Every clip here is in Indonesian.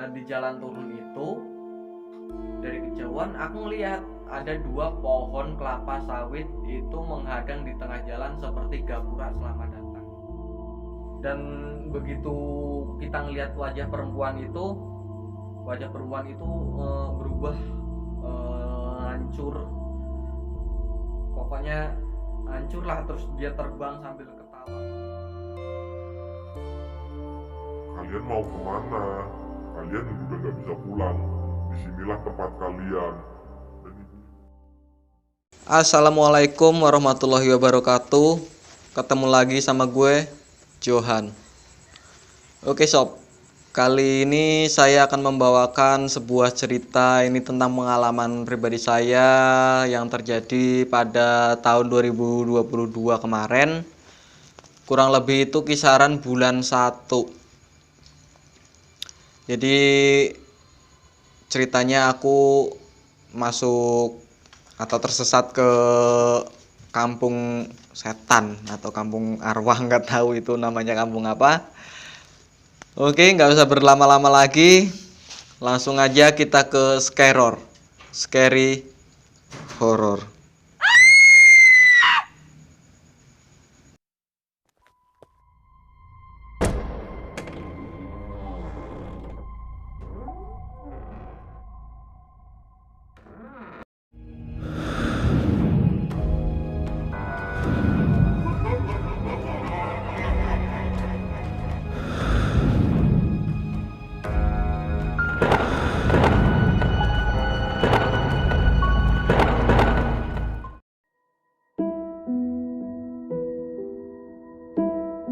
Nah, di jalan turun itu dari kejauhan aku ngelihat ada dua pohon kelapa sawit itu menghadang di tengah jalan seperti gapura selamat datang. Dan begitu kita ngelihat wajah perempuan itu berubah, hancur, pokoknya hancur lah. Terus dia terbang sambil ketawa. Kalian mau kemana? Kalian juga nggak bisa pulang. Disinilah tempat kalian. Dan ibu Assalamualaikum warahmatullahi wabarakatuh. Ketemu lagi sama gue, Johan. Oke sob, kali ini saya akan membawakan sebuah cerita ini tentang pengalaman pribadi saya yang terjadi pada tahun 2022 kemarin. Kurang lebih itu kisaran bulan 1. Jadi ceritanya aku masuk atau tersesat ke kampung setan atau kampung arwah, nggak tahu itu namanya kampung apa. Oke, nggak usah berlama-lama lagi, langsung aja kita ke scary horror.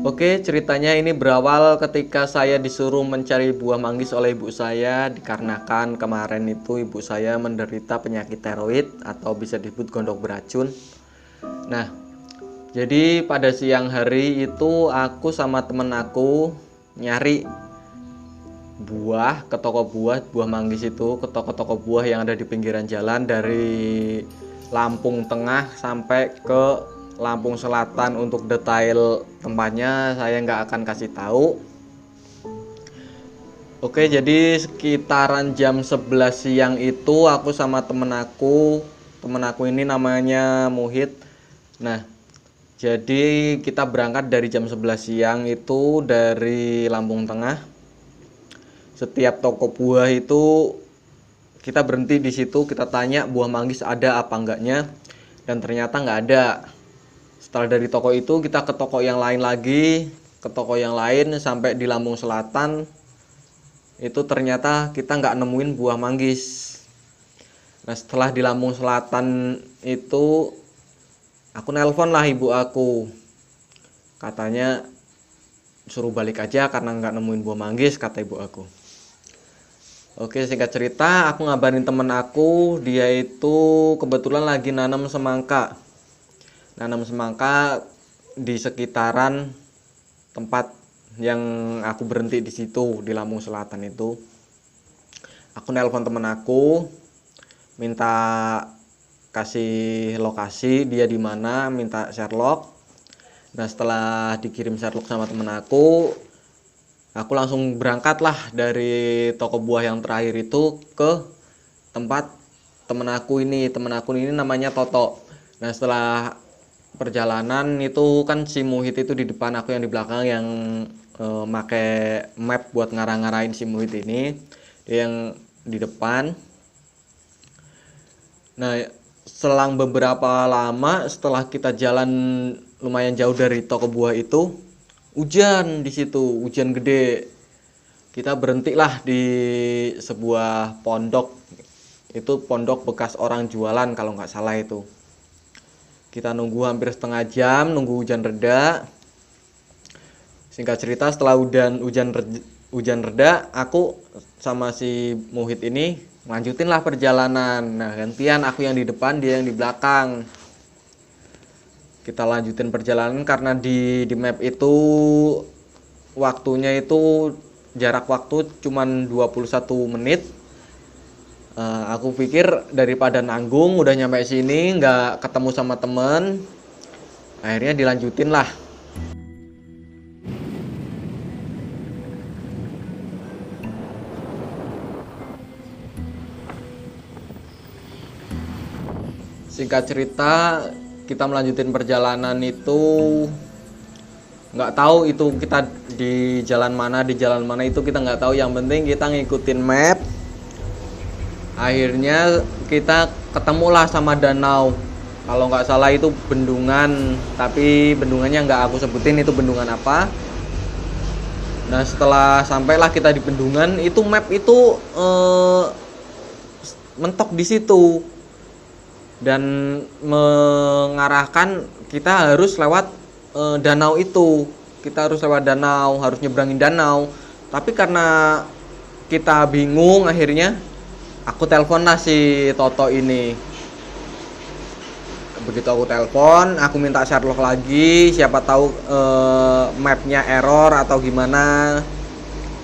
Oke, ceritanya ini berawal ketika saya disuruh mencari buah manggis oleh ibu saya, dikarenakan kemarin itu ibu saya menderita penyakit tiroid atau bisa disebut gondok beracun. Nah, jadi pada siang hari itu aku sama temen aku nyari buah ke toko buah manggis itu, ke toko-toko buah yang ada di pinggiran jalan dari Lampung Tengah sampai ke Lampung Selatan. Untuk detail tempatnya saya nggak akan kasih tahu. Oke, jadi sekitaran jam 11 siang itu aku sama temen aku ini namanya Muhid. Nah, jadi kita berangkat dari jam 11 siang itu dari Lampung Tengah. Setiap toko buah itu kita berhenti di situ, kita tanya buah manggis ada apa enggaknya, dan ternyata nggak ada. Setelah dari toko itu kita ke toko yang lain lagi, ke toko yang lain sampai di Lampung Selatan. Itu ternyata kita nggak nemuin buah manggis. Nah, setelah di Lampung Selatan itu aku nelpon lah ibu aku, katanya suruh balik aja karena nggak nemuin buah manggis, kata ibu aku. Oke, singkat cerita, aku ngabarin temen aku, dia itu kebetulan lagi nanam semangka. Nanam semangka di sekitaran tempat yang aku berhenti di situ di Lampung Selatan itu. Aku nelpon temen aku, minta kasih lokasi dia di mana, minta Sherlock. Nah, setelah dikirim Sherlock sama temen aku langsung berangkat lah dari toko buah yang terakhir itu ke tempat temen aku ini namanya Toto. Nah, setelah perjalanan itu kan si Muhid itu di depan, aku yang di belakang yang make map buat ngarah-ngarahin si Muhid ini, dia yang di depan. Nah, selang beberapa lama setelah kita jalan lumayan jauh dari toko buah itu, hujan di situ, hujan gede. Kita berhentilah di sebuah pondok. Itu pondok bekas orang jualan kalau nggak salah itu. Kita nunggu hampir setengah jam, nunggu hujan reda. Singkat cerita, setelah hujan reda, aku sama si Muhid ini lanjutin lah perjalanan. Nah, gantian aku yang di depan, dia yang di belakang. Kita lanjutin perjalanan karena di map itu waktunya itu jarak waktu cuman 21 menit. Aku pikir daripada nanggung udah nyampe sini nggak ketemu sama temen, akhirnya dilanjutin lah. Singkat cerita, kita melanjutin perjalanan itu nggak tahu itu kita di jalan mana itu kita nggak tahu. Yang penting kita ngikutin map. Akhirnya kita ketemulah sama danau. Kalau nggak salah itu bendungan, tapi bendungannya nggak aku sebutin itu bendungan apa. Nah setelah sampailah kita di bendungan, itu map itu mentok di situ dan mengarahkan kita harus lewat danau itu. Kita harus lewat danau, harus nyebrangin danau. Tapi karena kita bingung, akhirnya aku telepon lah si Toto ini. Begitu aku telepon, aku minta Sherlock lagi, siapa tahu mapnya error atau gimana.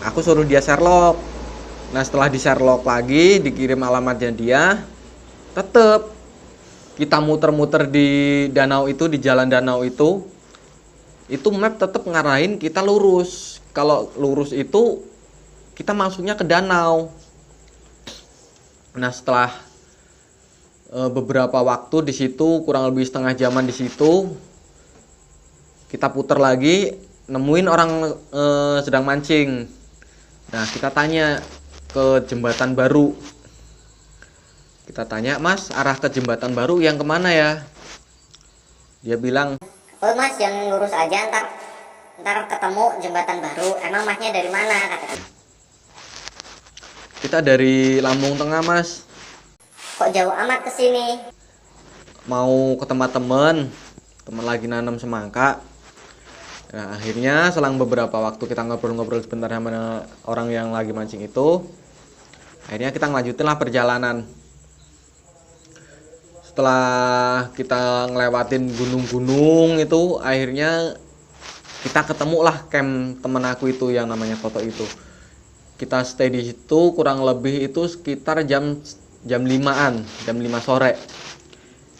Aku suruh dia Sherlock. Nah setelah di Sherlock lagi, dikirim alamatnya dia, tetep kita muter-muter di danau itu, di jalan danau itu map tetep ngarahin kita lurus. Kalau lurus itu kita masuknya ke danau. Nah setelah beberapa waktu di situ, kurang lebih setengah jaman di situ, kita putar lagi, nemuin orang sedang mancing. Nah kita tanya ke jembatan baru. Kita tanya, Mas, arah ke jembatan baru yang kemana ya? Dia bilang, oh Mas, yang lurus aja, ntar ketemu jembatan baru. Emang Masnya dari mana? Kata. Kita dari Lampung Tengah, Mas. Kok jauh amat ke sini? Mau ke tempat temen lagi nanam semangka. Nah akhirnya selang beberapa waktu kita ngobrol-ngobrol sebentar sama orang yang lagi mancing itu, akhirnya kita ngelanjutin lah perjalanan. Setelah kita ngelewatin gunung-gunung itu, akhirnya kita ketemu lah camp temen aku itu yang namanya Toto itu. Kita stay di situ kurang lebih itu sekitar jam 5-an, jam 5 sore.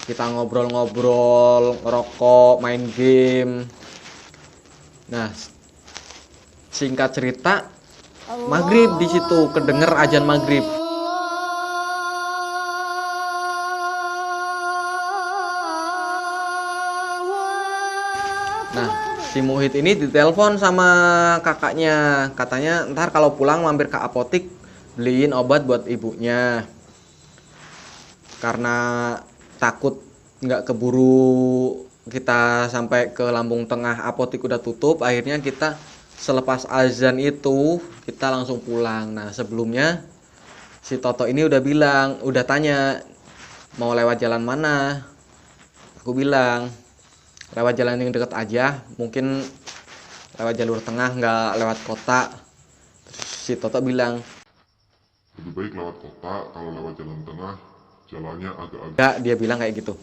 Kita ngobrol-ngobrol, ngerokok, main game. Nah, singkat cerita, maghrib di situ, kedenger azan maghrib. Nah, si Muhid ini ditelepon sama kakaknya. Katanya ntar kalau pulang mampir ke apotik beliin obat buat ibunya. Karena takut nggak keburu kita sampai ke Lampung Tengah, apotik udah tutup. Akhirnya kita selepas azan itu kita langsung pulang. Nah sebelumnya si Toto ini udah bilang, udah tanya mau lewat jalan mana. Aku bilang lewat jalan yang dekat aja, mungkin lewat jalur tengah, nggak lewat kota. Terus si Toto bilang, Lebih baik lewat kota, kalau lewat jalan tengah jalannya agak-agak. enggak, dia bilang kayak gitu.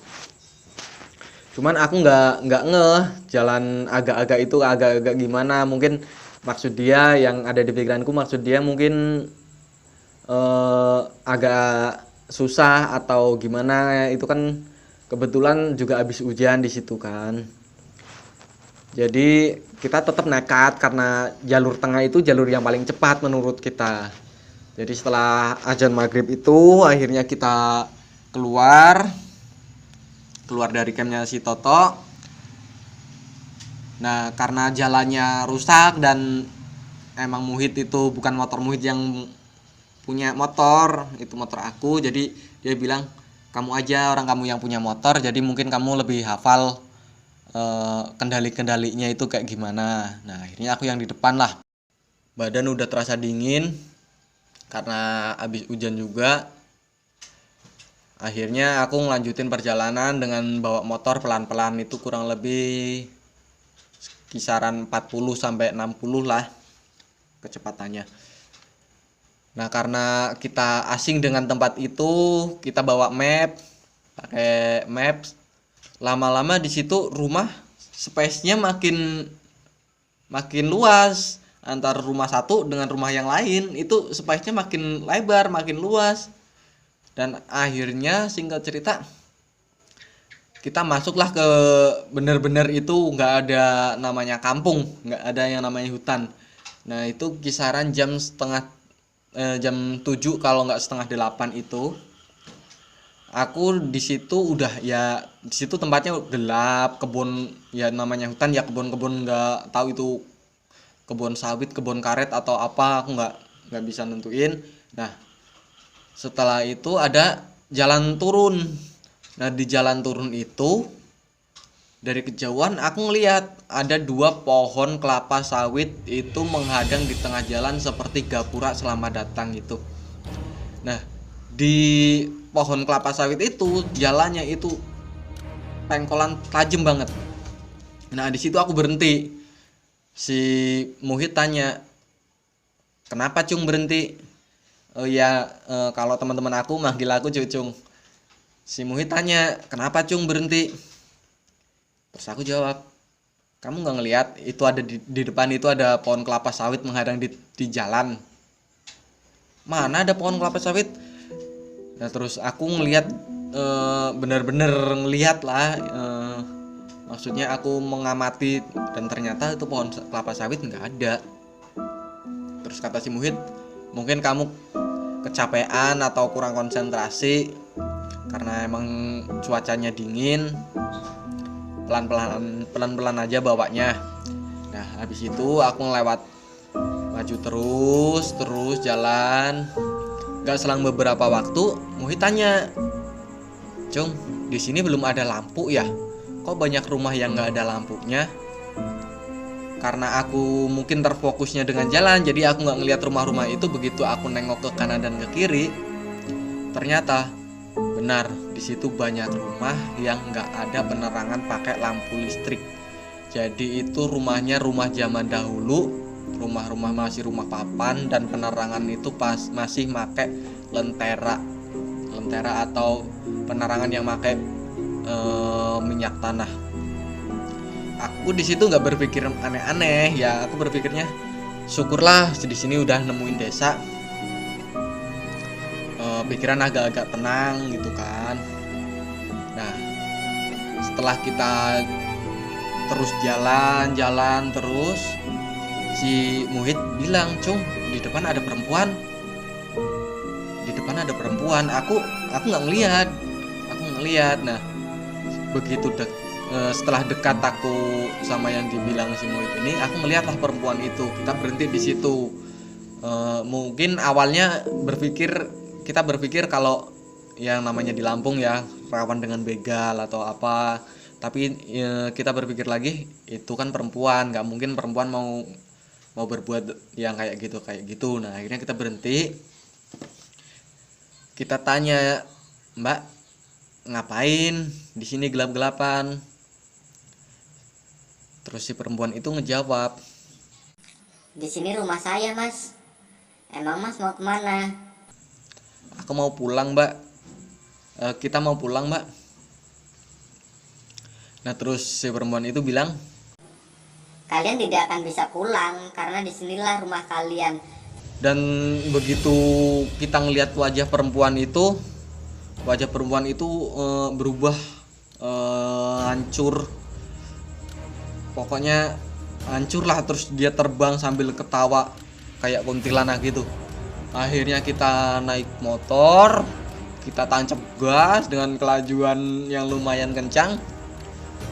Cuman aku nggak ngeh jalan agak-agak itu agak-agak gimana. Mungkin maksud dia yang ada di pikiranku, maksud dia mungkin agak susah atau gimana. Itu kan kebetulan juga habis hujan di situ kan. Jadi kita tetap nekat karena jalur tengah itu jalur yang paling cepat menurut kita. Jadi setelah azan maghrib itu akhirnya kita keluar dari campnya si Toto. Nah karena jalannya rusak dan emang Muhid itu bukan motor Muhid yang punya motor, itu motor aku. Jadi dia bilang, kamu aja, orang kamu yang punya motor, jadi mungkin kamu lebih hafal kendali-kendalinya itu kayak gimana. Nah akhirnya aku yang di depan lah. Badan udah terasa dingin karena habis hujan juga. Akhirnya aku ngelanjutin perjalanan dengan bawa motor pelan-pelan, itu kurang lebih kisaran 40 sampai 60 lah kecepatannya. Nah, karena kita asing dengan tempat itu, kita bawa map, pakai maps. Lama-lama di situ rumah space-nya makin luas. Antara rumah satu dengan rumah yang lain itu space-nya makin lebar, makin luas. Dan akhirnya singkat cerita kita masuklah ke bener-bener itu nggak ada namanya kampung, nggak ada yang namanya hutan. Nah itu kisaran jam 7 kalau nggak setengah 8 itu. aku di situ udah ya, di situ tempatnya gelap, kebun ya, namanya hutan ya, kebun-kebun, nggak tahu itu kebun sawit, kebun karet atau apa, aku nggak bisa nentuin. Nah, setelah itu ada jalan turun. Nah, di jalan turun itu dari kejauhan aku ngelihat ada 2 pohon kelapa sawit itu menghadang di tengah jalan seperti gapura selamat datang gitu. Nah, di pohon kelapa sawit itu jalannya itu pengkolan tajam banget. Nah, di situ aku berhenti. Si Muhid tanya, kenapa Cung berhenti? Kalau teman-teman aku manggil aku Cucung. Si Muhid tanya, kenapa Cung berhenti? Terus aku jawab, kamu nggak ngelihat itu ada di depan itu ada pohon kelapa sawit menghadang di jalan? Mana ada pohon kelapa sawit? Nah, terus aku ngelihat, bener-bener ngelihat lah, maksudnya aku mengamati, dan ternyata itu pohon kelapa sawit nggak ada. Terus kata si Muhid, mungkin kamu kecapean atau kurang konsentrasi karena emang cuacanya dingin, pelan-pelan aja bawanya. Nah, habis itu aku ngelewat, maju terus jalan. Gak selang beberapa waktu, Muhid tanya, Cung, di sini belum ada lampu ya? Kok banyak rumah yang nggak ada lampunya? Karena aku mungkin terfokusnya dengan jalan, jadi aku nggak ngelihat rumah-rumah itu. Begitu aku nengok ke kanan dan ke kiri, ternyata benar di situ banyak rumah yang nggak ada penerangan pakai lampu listrik. Jadi itu rumahnya rumah zaman dahulu, rumah-rumah masih rumah papan, dan penerangan itu masih pakai lentera atau penerangan yang pakai minyak tanah. Aku di situ nggak berpikir aneh-aneh ya, aku berpikirnya syukurlah di sini udah nemuin desa. Pikiran agak-agak tenang gitu kan. Nah, setelah kita terus jalan terus, si Muhid bilang, Cung, di depan ada perempuan. Aku nggak ngelihat. Nah, begitu setelah dekat aku sama yang dibilang si Muhid ini, aku ngelihatlah perempuan itu. Kita berhenti di situ. Mungkin awalnya kita berpikir kalau yang namanya di Lampung ya rawan dengan begal atau apa. Tapi kita berpikir lagi, itu kan perempuan, nggak mungkin perempuan mau berbuat yang kayak gitu. Nah, akhirnya kita berhenti. Kita tanya, Mbak, ngapain di sini gelap-gelapan? Terus si perempuan itu ngejawab, Di sini rumah saya, Mas. Emang Mas mau kemana? aku mau pulang, Mbak. Kita mau pulang, Mbak. Nah, terus si perempuan itu bilang, Kalian tidak akan bisa pulang karena disinilah rumah kalian. dan begitu kita ngelihat wajah perempuan itu berubah, hancur. Pokoknya hancur lah. Terus dia terbang sambil ketawa kayak kuntilanak gitu. Akhirnya kita naik motor, kita tancap gas dengan kelajuan yang lumayan kencang.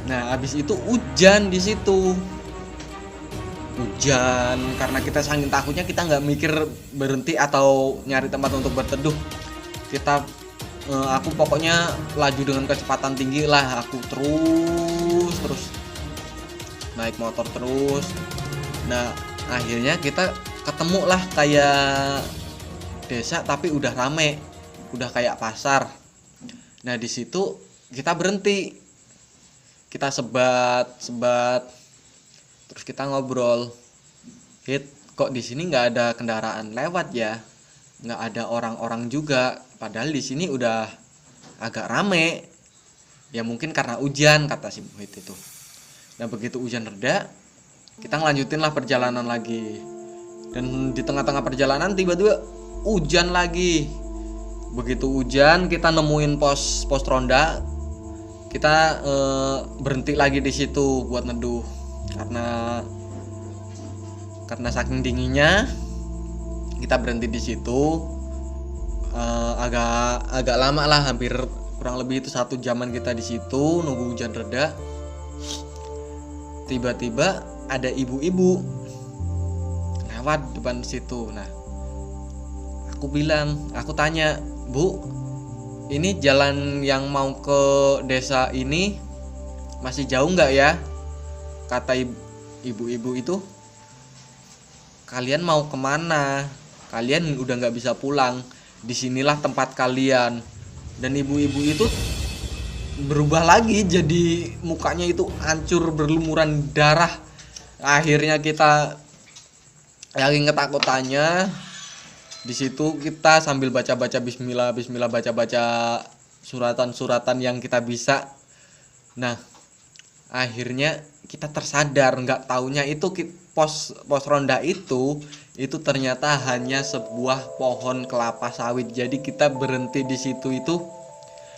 Nah, habis itu hujan di situ. Karena kita saking takutnya, kita nggak mikir berhenti atau nyari tempat untuk berteduh. Aku pokoknya laju dengan kecepatan tinggi lah. Aku terus naik motor terus. Nah, akhirnya kita ketemu lah kayak desa tapi udah rame, udah kayak pasar. Nah, di situ kita berhenti, kita sebat, terus kita ngobrol. Kok di sini nggak ada kendaraan lewat ya, nggak ada orang-orang juga, padahal di sini udah agak rame. Ya mungkin karena hujan, kata si Muhid itu. Nah, begitu hujan reda, kita ngelanjutin lah perjalanan lagi. Dan di tengah-tengah perjalanan tiba-tiba hujan lagi. Begitu hujan, kita nemuin pos ronda. Kita berhenti lagi di situ buat neduh karena saking dinginnya. Kita berhenti di situ agak lama lah, hampir kurang lebih itu 1 jaman kita di situ nunggu hujan reda. Tiba-tiba ada ibu-ibu lewat depan situ. Nah, aku tanya, "Bu, ini jalan yang mau ke desa ini masih jauh nggak ya?" Kata ibu-ibu itu, "Kalian mau kemana? Kalian udah nggak bisa pulang. Disinilah tempat kalian." Dan ibu-ibu itu berubah lagi, jadi mukanya itu hancur berlumuran darah. Akhirnya kita yang ketakutannya di situ kita sambil baca-baca bismillah, baca-baca suratan-suratan yang kita bisa. Nah, akhirnya kita tersadar, nggak taunya itu pos ronda itu ternyata hanya sebuah pohon kelapa sawit. Jadi kita berhenti di situ itu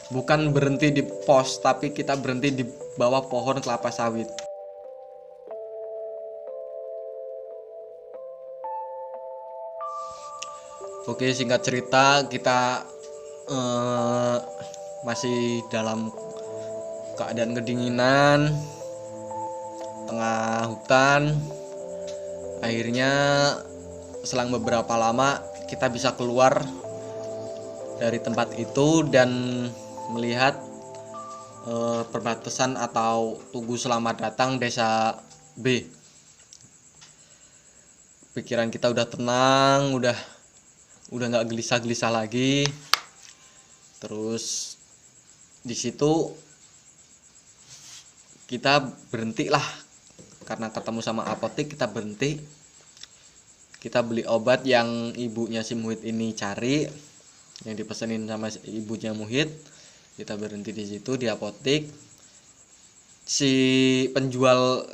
bukan berhenti di pos, tapi kita berhenti di bawah pohon kelapa sawit. Oke, singkat cerita kita masih dalam keadaan kedinginan tengah hutan. Akhirnya selang beberapa lama kita bisa keluar dari tempat itu dan melihat perbatasan atau Tugu Selamat Datang Desa B. Pikiran kita udah tenang, udah nggak gelisah-gelisah lagi. Terus di situ kita berhenti lah karena ketemu sama apotek. Kita berhenti, kita beli obat yang ibunya si Muhid ini cari, yang dipesenin sama ibunya Muhid. Kita berhenti di situ di apotek. Si penjual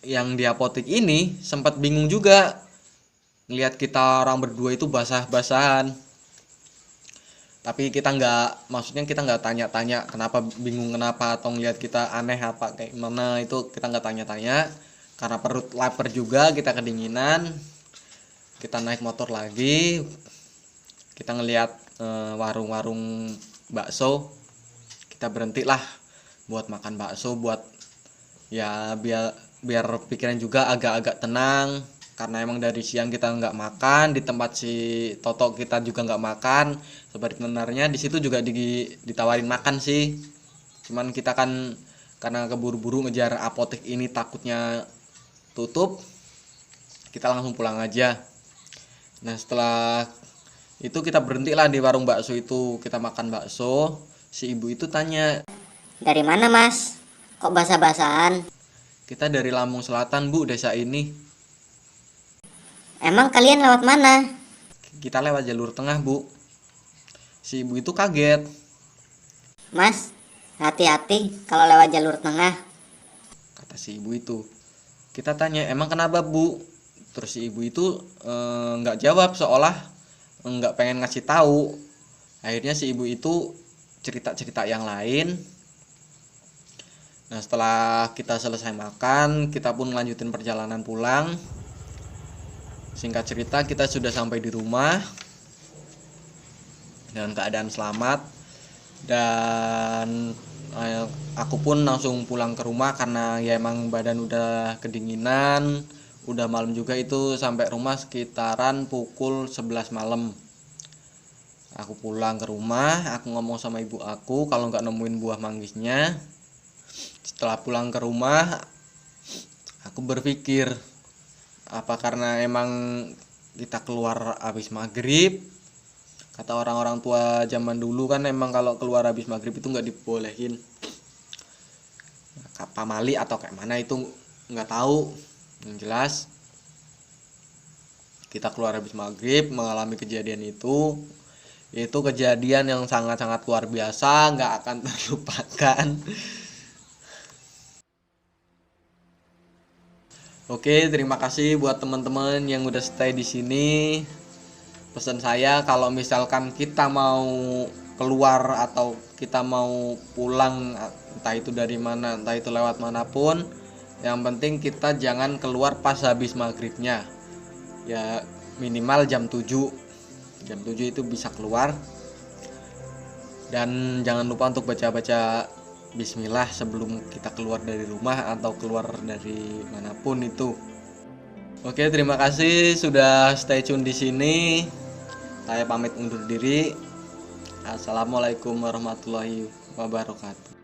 yang di apotek ini sempat bingung juga ngelihat kita orang berdua itu basah-basahan. Tapi kita nggak tanya-tanya kenapa, bingung kenapa, atau ngelihat kita aneh apa kayak mana, itu kita nggak tanya-tanya. Karena perut lapar juga, kita kedinginan. Kita naik motor lagi, kita ngelihat warung-warung bakso. Kita berhenti lah buat makan bakso, buat ya biar pikiran juga agak-agak tenang. Karena emang dari siang kita nggak makan, di tempat si Toto kita juga nggak makan. Sebenarnya di situ juga ditawarin makan sih, cuman kita kan karena keburu-buru ngejar apotek ini takutnya tutup, kita langsung pulang aja. Nah, setelah itu kita berhentilah di warung bakso itu, kita makan bakso. Si ibu itu tanya, Dari mana, Mas? Kok basah-basahan? "Kita dari Lampung Selatan, Bu, desa ini." Emang kalian lewat mana? "Kita lewat jalur tengah, Bu." Si ibu itu kaget. Mas, hati-hati kalau lewat jalur tengah. Kata si ibu itu. Kita tanya, "Emang kenapa, Bu?" Terus si ibu itu nggak jawab, seolah nggak pengen ngasih tahu. Akhirnya si ibu itu cerita-cerita yang lain. Nah, setelah kita selesai makan, kita pun lanjutin perjalanan pulang. Singkat cerita, kita sudah sampai di rumah dengan keadaan selamat. Dan aku pun langsung pulang ke rumah karena ya emang badan udah kedinginan. Udah malam juga, itu sampai rumah sekitaran pukul 11 malam. Aku pulang ke rumah, aku ngomong sama ibu aku kalau nggak nemuin buah manggisnya. Setelah pulang ke rumah, aku berpikir, apa karena emang kita keluar habis maghrib? Kata orang-orang tua zaman dulu kan emang kalau keluar habis maghrib itu nggak dibolehin. Pamali atau kayak mana itu nggak tahu. Yang jelas kita keluar habis maghrib mengalami kejadian itu. Itu kejadian yang sangat-sangat luar biasa, nggak akan terlupakan. Oke, terima kasih buat teman-teman yang udah stay di sini. Pesan saya, kalau misalkan kita mau keluar atau kita mau pulang, entah itu dari mana, entah itu lewat manapun, yang penting kita jangan keluar pas habis maghribnya. Ya minimal jam 7 itu bisa keluar. Dan jangan lupa untuk baca-baca bismillah sebelum kita keluar dari rumah atau keluar dari manapun itu. Oke, terima kasih sudah stay tune di sini. Saya pamit undur diri. Assalamualaikum warahmatullahi wabarakatuh.